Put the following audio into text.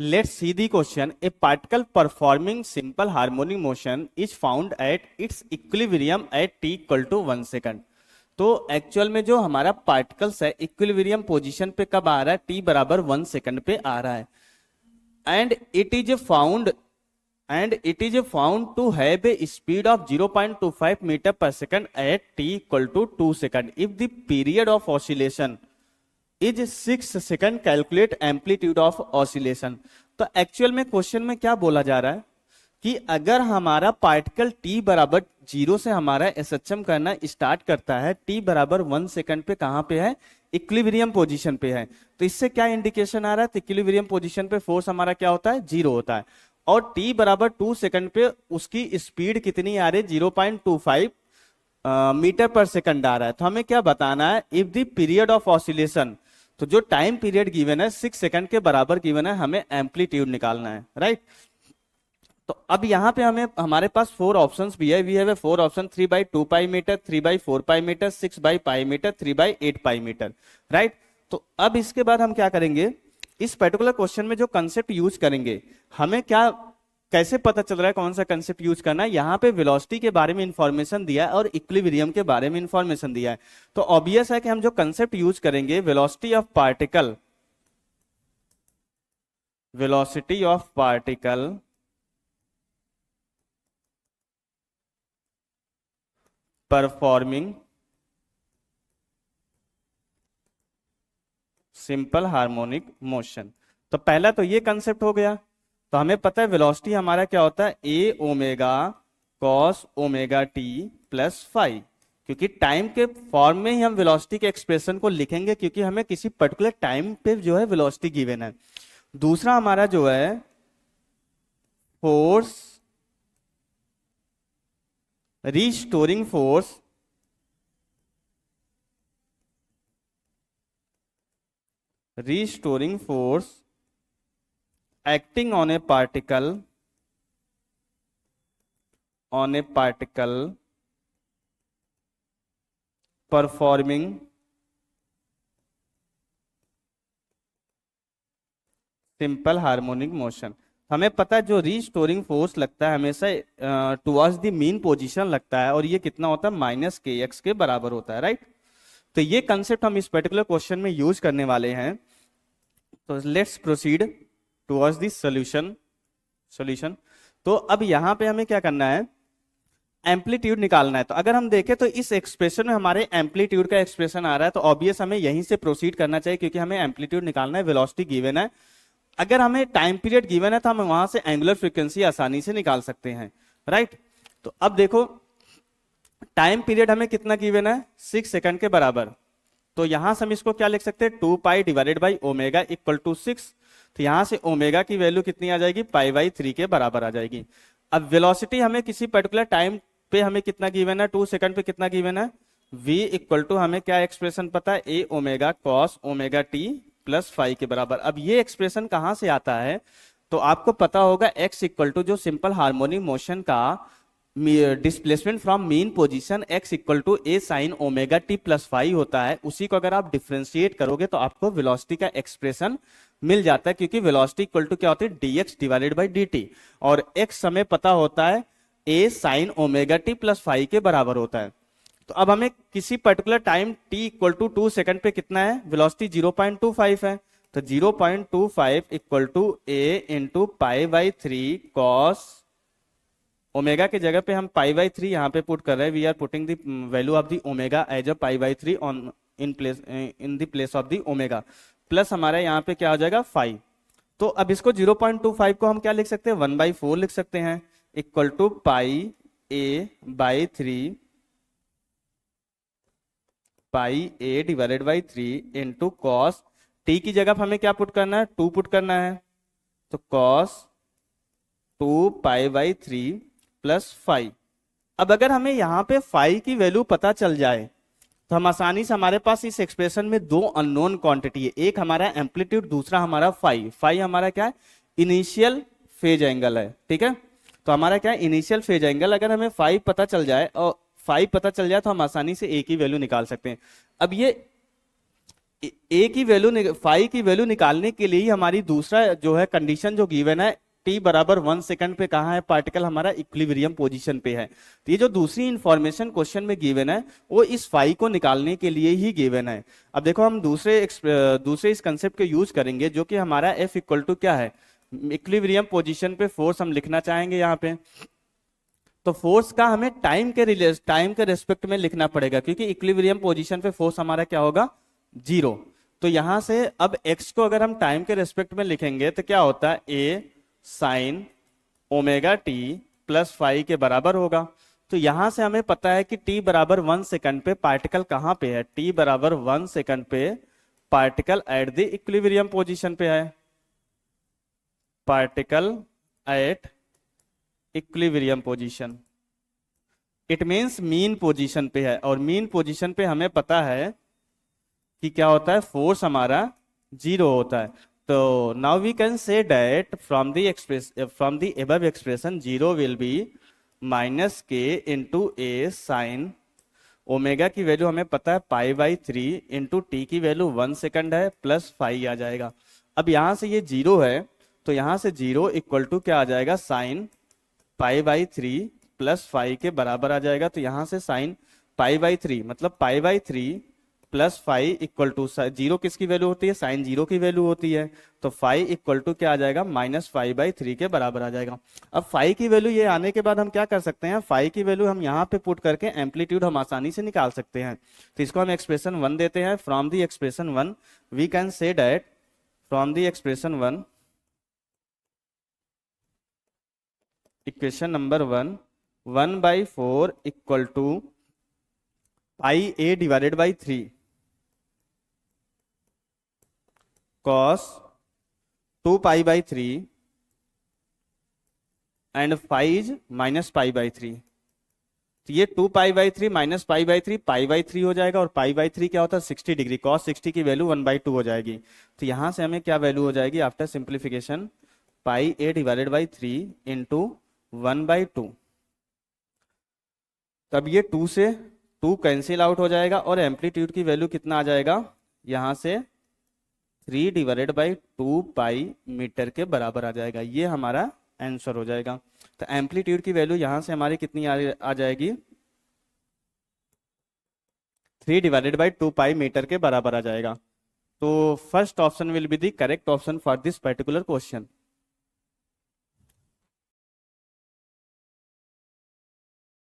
Let's see the question. A particle performing simple harmonic motion is found at its equilibrium at t equal to 1 second. तो actual में जो हमारा particles है equilibrium position पे कब आ रहा है, t बराबर 1 सेकंड पे आ रहा है. And it is found to have a speed of 0.25 metre per second at t equal to 2 second. If the period of oscillation is 6 second, calculate amplitude of oscillation. तो एक्चुअल में question में क्या बोला जा रहा है कि अगर हमारा पार्टिकल t बराबर 0 से हमारा एसएचएम करना स्टार्ट करता है, t बराबर 1 सेकंड पे कहां पे है, इक्विलिब्रियम पोजीशन पे है. तो इससे क्या इंडिकेशन आ रहा है, तो इक्विलिब्रियम पोजीशन पे फोर्स हमारा क्या होता है, 0 होता है. और t बराबर 2 सेकंड पे उसकी स्पीड कितनी आ रही है, 0.25 मीटर पर सेकंड आ रहा है. तो हमें क्या बताना है, if the period of oscillation, तो जो टाइम पीरियड गिवन है 6 सेकंड के बराबर गिवन है, हमें एम्पलीट्यूड निकालना है, राइट. तो अब यहाँ पे हमारे पास 4 ऑप्शंस भी है. We have 4 option, 3/2 pi metre, 3/4 pi metre, 6 pi metre, 3/8 pi metre, right. तो अब इसके बाद हम क्या करेंगे, इस पर्टिकुलर क्वेश्चन में जो कंसेप्ट यूज करेंगे, हमें क्या कैसे पता चल रहा है कौन सा कंसेप्ट यूज करना है. यहाँ पे वेलोसिटी के बारे में इंफॉर्मेशन दिया है और इक्विलिब्रियम के बारे में इंफॉर्मेशन दिया है. तो ऑब्वियस है कि हम जो कंसेप्ट यूज करेंगे, velocity of particle performing simple harmonic motion. तो पहला तो ये कंसेप्ट हो गया. तो हमें पता है वेलोसिटी हमारा क्या होता है, a omega cos omega T plus phi. क्योंकि टाइम के फॉर्म में ही हम वेलोसिटी के एक्सप्रेशन को लिखेंगे, क्योंकि हमें किसी पर्टिकुलर टाइम पे जो है वेलोसिटी गिवन है. दूसरा हमारा जो है force, restoring force acting on a particle performing simple harmonic motion. हमें पता है जो रीस्टोरिंग फोर्स लगता है हमेशा टुवर्ड्स द मीन पोजीशन लगता है, और ये कितना होता है, -kx के बराबर होता है, राइट. तो ये कंसेप्ट हम इस पर्टिकुलर क्वेश्चन में यूज करने वाले हैं. तो let's proceed towards the solution. तो अब यहां पे हमें क्या करना है, एम्पलीट्यूड निकालना है. तो अगर हम देखें तो इस एक्सप्रेशन में हमारे एम्पलीट्यूड का एक्सप्रेशन आ रहा है, तो ऑब्वियस हमें यहीं से प्रोसीड करना चाहिए, क्योंकि हमें एम्पलीट्यूड निकालना है, वेलोसिटी गिवन है. अगर हमें टाइम पीरियड गिवन है तो हम वहां से एंगुलर फ्रीक्वेंसी आसानी से निकाल सकते हैं, राइट. तो अब देखो टाइम पीरियड हमें कितना गिवन है, 6 सेकंड के बराबर. तो यहां से हम इसको क्या लिख सकते हैं, 2 pi divided by omega equal to 6. तो यहां से ओमेगा की वैल्यू कितनी आ जाएगी, π/3 के बराबर आ जाएगी. अब वेलोसिटी हमें किसी पर्टिकुलर टाइम पे हमें कितना गिवन है, 2 सेकंड पे कितना गिवन है, v इक्वल टू हमें क्या एक्सप्रेशन पता है, a omega cos omega T plus phi के बराबर. अब ये एक्सप्रेशन कहां से आता है, तो आपको पता होगा x इक्वल टू जो सिंपल हार्मोनिक मोशन का displacement from mean position x equal to a sine omega T plus phi होता है. उसी को अगर आप डिफ्रेंशिएट करोगे तो आपको वेलोसिटी का एक्सप्रेशन मिल जाता है, क्योंकि वेलोसिटी इक्वल टू क्या होती है, dx डिवाइडेड बाई dt, और x हमें पता होता है a sine omega T plus phi के बराबर होता है. तो अब हमें किसी particular time t equal to 2 second पे कितना है, वेलोसिटी 0.25 है. तो 0.25 equal to a into π/3 cos omega के जगह पे हम π/3 यहाँ पे पुट कर रहे हैं. We are putting the value of the omega as a π/3 on in the place of the omega, plus हमारा यहाँ पे क्या हो जाएगा 5. तो अब इसको 0.25 को हम क्या लिख सकते हैं, 1/4 लिख सकते हैं, equal to πa/3 πa divided by 3 into cos T की जगह पे हमें क्या पुट करना है, 2 पुट करना है. तो कॉस 2 π/3 प्लस 5. अब अगर हमें यहाँ पे 5 की वैल्यू पता चल जाए तो हम आसानी से, हमारे पास इस एक्सप्रेशन में 2 अननोन क्वांटिटी है, एक हमारा एम्पलीट्यूड, दूसरा हमारा फाई हमारा क्या है, इनिशियल फेज एंगल है, ठीक है. तो हमारा क्या है, इनिशियल फेज एंगल. अगर हमें 5 पता चल जाए और 5 पता चल जाए तो हम आसानी से ए की वैल्यू निकाल सकते हैं. अब ये ए की वैल्यू फाई की वैल्यू निकालने के लिए ही हमारी दूसरा जो है कंडीशन जो गिवन है, टी बराबर 1 सेकंड पे कहाँ है पार्टिकल, हमारा इक्विलिब्रियम पोजीशन पे है। तो ये जो दूसरी इंफॉर्मेशन क्वेश्चन में गिवन है वो इस फाई को निकालने के लिए ही गिवन है। अब देखो हम दूसरे इस कंसेप्ट को यूज करेंगे जो कि हमारा एफ इक्वल टू क्या है, इक्विलिब्रियम पोजीशन पे फोर्स हम लिखना चाहेंगे यहाँ पे। तो फोर्स का हमें टाइम के रेस्पेक्ट में लिखना पड़ेगा, क्योंकि इक्विलिब्रियम पोजीशन पे फोर्स हमारा क्या होगा, 0। तो यहां से अब x को अगर हम टाइम के रेस्पेक्ट में लिखेंगे तो क्या होता है, a sine omega T plus phi के बराबर होगा। तो यहां से हमें पता है कि t बराबर 1 सेकंड पे पार्टिकल कहां पे है, t बराबर 1 सेकंड पे particle at the equilibrium position पे है, particle at equilibrium position. It means mean position पे है, और मीन पोजीशन पे हमें पता है कि क्या होता है, फोर्स हमारा 0 होता है। तो now we can say that from the above expression 0 will be minus के इंटू ए साइन ओमेगा की वैल्यू हमें पता है पाई/3 इंटू टी की वैल्यू 1 सेकंड है प्लस फाई आ जाएगा। अब यहां से ये 0 है तो यहां से 0 इक्वल टू क्या आ जाएगा, साइन पाई/3 प्लस फाई के बराबर आ जाएगा। तो यहां से साइन पाई/3 मतलब पाई/3 प्लस फाई इक्वल टू 0 किसकी वैल्यू होती है, साइन 0 की वैल्यू होती है। तो फाई इक्वल टू क्या आ जाएगा, -फाई/3 के बराबर आ जाएगा। अब फाई की वैल्यू ये आने के बाद हम क्या कर सकते हैं, फाई की वैल्यू हम यहाँ पे पुट करके एम्पलीट्यूड हम आसानी से निकाल सकते हैं। तो इसको हम एक्सप्रेशन 1 देते हैं। From the expression 1 we can say that, from the expression 1, equation number 1, 1/4 equal to pi a divided by 3 cos 2 पाई/3 एंड फाई इज -पाई/3। तो ये 2 पाई/3 -पाई/3 पाई/3 हो जाएगा, और पाई/3 क्या होता है, 60 डिग्री, cos 60 की वैल्यू 1/2 हो जाएगी। तो यहां से हमें क्या वैल्यू हो जाएगी after simplification, pi a divided by 3 into 1/2। तब ये 2 से 2 कैंसिल आउट हो जाएगा, और एम्पलीट्यूड की वैल्यू कितना आ जाएगा, यहां से 3 डिवाइडेड बाई 2 पाई मीटर के बराबर आ जाएगा। ये हमारा आंसर हो जाएगा। तो एम्पलीट्यूड की वैल्यू यहां से हमारी कितनी आ जाएगी, 3 डिवाइडेड बाई 2 पाई मीटर के बराबर आ जाएगा। तो first option will be the correct option for this particular question.